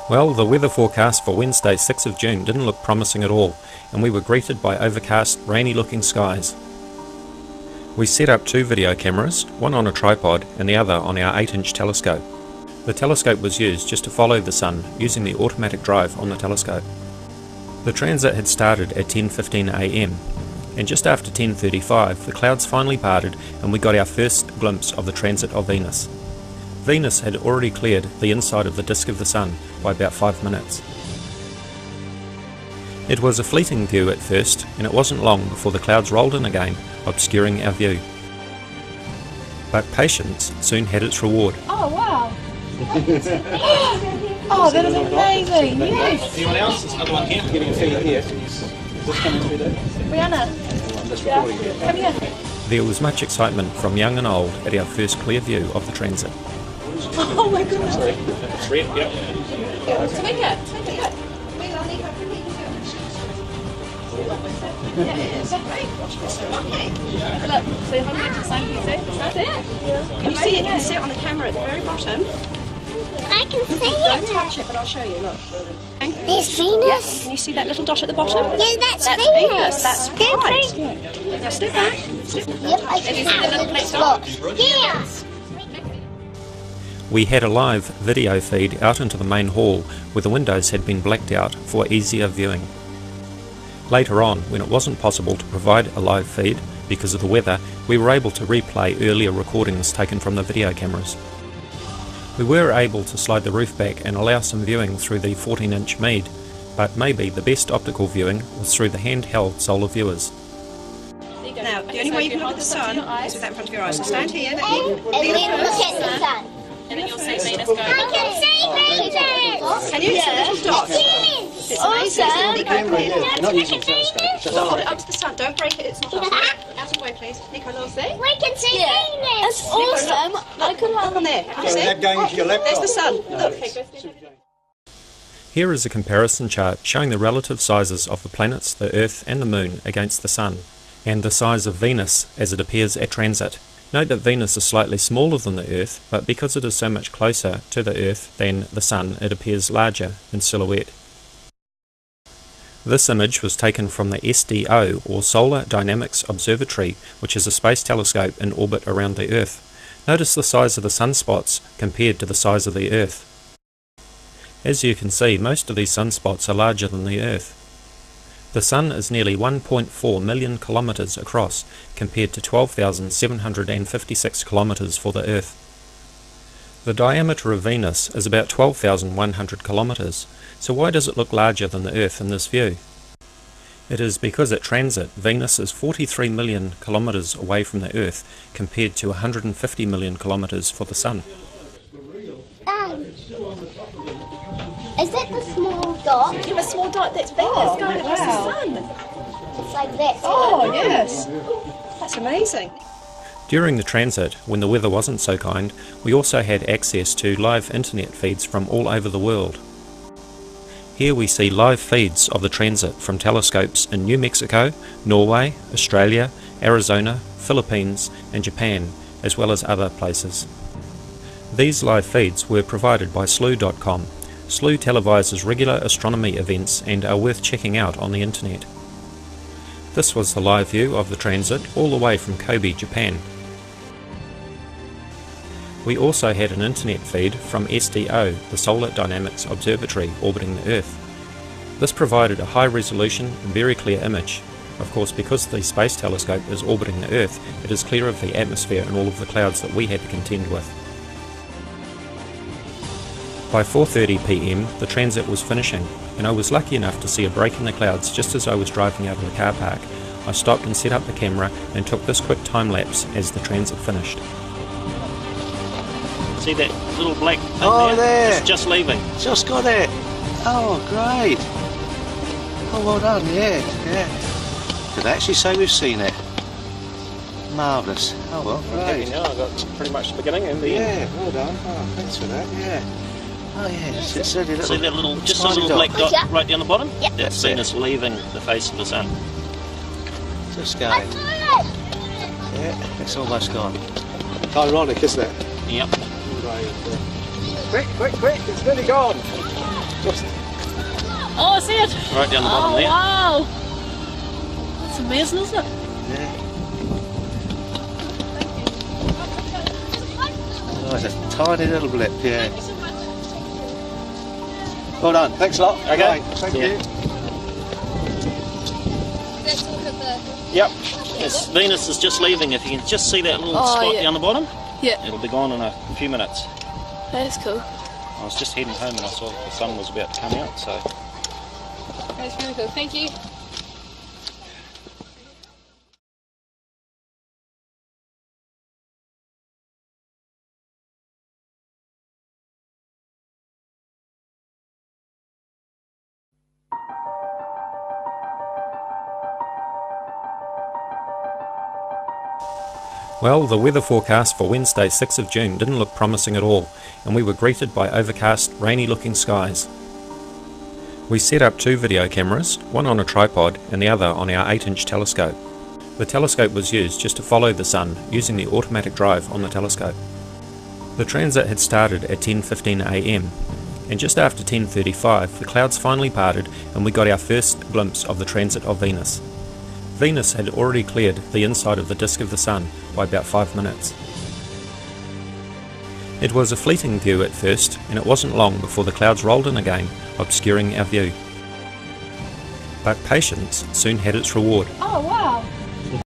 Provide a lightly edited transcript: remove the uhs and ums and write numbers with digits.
Well, the weather forecast for Wednesday 6th of June didn't look promising at all, and we were greeted by overcast, rainy looking skies. We set up two video cameras, one on a tripod and the other on our 8-inch telescope. The telescope was used just to follow the sun using the automatic drive on the telescope. The transit had started at 10:15 AM, and just after 10:35 the clouds finally parted and we got our first glimpse of the transit of Venus. Venus had already cleared the inside of the disk of the Sun by about 5 minutes. It was a fleeting view at first, and it wasn't long before the clouds rolled in again, obscuring our view. But patience soon had its reward. Oh wow! Oh, that is amazing! Yes! Anyone else? There's another one here. Getting a feel here. Is this coming through there? Brianna, come here. There was much excitement from young and old at our first clear view of the transit. Oh my goodness! It's red, yep. Take it. Look, so how do you get to the sign? Can you see? That's it? Can you see it? You can see it on the camera at the very bottom. I can see Don't it. touch it, but I'll show you. Look. There's Venus. Can you see that little dot at the bottom? Yeah, that's Venus. Venus. That's right. Now step back. Yep, I can see it. Yeah. We had a live video feed out into the main hall where the windows had been blacked out for easier viewing. Later on, when it wasn't possible to provide a live feed because of the weather, we were able to replay earlier recordings taken from the video cameras. We were able to slide the roof back and allow some viewing through the 14-inch Meade, but maybe the best optical viewing was through the handheld solar viewers. Now, the only way you can look at the sun is with that in front of your eyes. So stand here. And then look at the sun. And then you'll see Venus go. I can see Venus. Can you see the little dot? Venus. It's amazing. Nico, come here. You're not using telescope. So hold it up to the sun. Don't break it. It's not up. Out of the way, please. Nico, look. See? We can see Venus. That's awesome. I could Look on there. Can you see? That going to your laptop. There's the sun. Look. Here is a comparison chart showing the relative sizes of the planets, the Earth and the Moon against the Sun, and the size of Venus as it appears at transit. Note that Venus is slightly smaller than the Earth, but because it is so much closer to the Earth than the Sun, it appears larger in silhouette. This image was taken from the SDO, or Solar Dynamics Observatory, which is a space telescope in orbit around the Earth. Notice the size of the sunspots compared to the size of the Earth. As you can see, most of these sunspots are larger than the Earth. The Sun is nearly 1.4 million kilometres across, compared to 12,756 kilometres for the Earth. The diameter of Venus is about 12,100 kilometres, so why does it look larger than the Earth in this view? It is because at transit, Venus is 43 million kilometres away from the Earth, compared to 150 million kilometres for the Sun. Is that the small dot? You have a small dot that's Venus going across the sun. It's like that. Oh, yes. That's amazing. During the transit, when the weather wasn't so kind, we also had access to live internet feeds from all over the world. Here we see live feeds of the transit from telescopes in New Mexico, Norway, Australia, Arizona, Philippines and Japan, as well as other places. These live feeds were provided by slew.com. Slew televises regular astronomy events and are worth checking out on the internet. This was the live view of the transit all the way from Kobe, Japan. We also had an internet feed from SDO, the Solar Dynamics Observatory orbiting the Earth. This provided a high resolution and very clear image. Of course, because the space telescope is orbiting the Earth, it is clear of the atmosphere and all of the clouds that we had to contend with. By 4:30 PM the transit was finishing, and I was lucky enough to see a break in the clouds just as I was driving out of the car park. I stopped and set up the camera and took this quick time lapse as the transit finished. See that little black thing there? It's just leaving. Just got it. Oh, great. Oh, well done, yeah. Did they actually say we've seen it? Marvellous. Oh, well, great. Now I've got pretty much the beginning and the end. Yeah, well done. Oh, thanks for that, yeah. Oh, yeah, it's a little, See that little, just a tiny little black dot Yeah. right down the bottom? Yeah. That's Venus leaving the face of the Sun. Just going. Yeah, it's almost gone. Ironic, isn't it? Yep. Quick, it's nearly gone. Just Oh, I see it. right down the bottom Oh, there. wow. That's amazing, isn't it? Yeah. Oh, it's a tiny little blip, yeah. Well done. Thanks a lot. Okay. Right, thank Yeah. you. Let's look at the... Yep. Yes, Venus is just leaving. If you can just see that little spot yeah. down the bottom, Yeah. it'll be gone in a few minutes. That's cool. I was just heading home and I saw the sun was about to come out, so. That's really cool. Thank you. Well, the weather forecast for Wednesday 6th of June didn't look promising at all, and we were greeted by overcast, rainy looking skies. We set up 2 video cameras, one on a tripod and the other on our 8-inch telescope. The telescope was used just to follow the sun using the automatic drive on the telescope. The transit had started at 10:15 AM, and just after 10:35 the clouds finally parted and we got our first glimpse of the transit of Venus. Venus had already cleared the inside of the disk of the Sun by about 5 minutes. It was a fleeting view at first, and it wasn't long before the clouds rolled in again, obscuring our view. But patience soon had its reward. Oh, wow.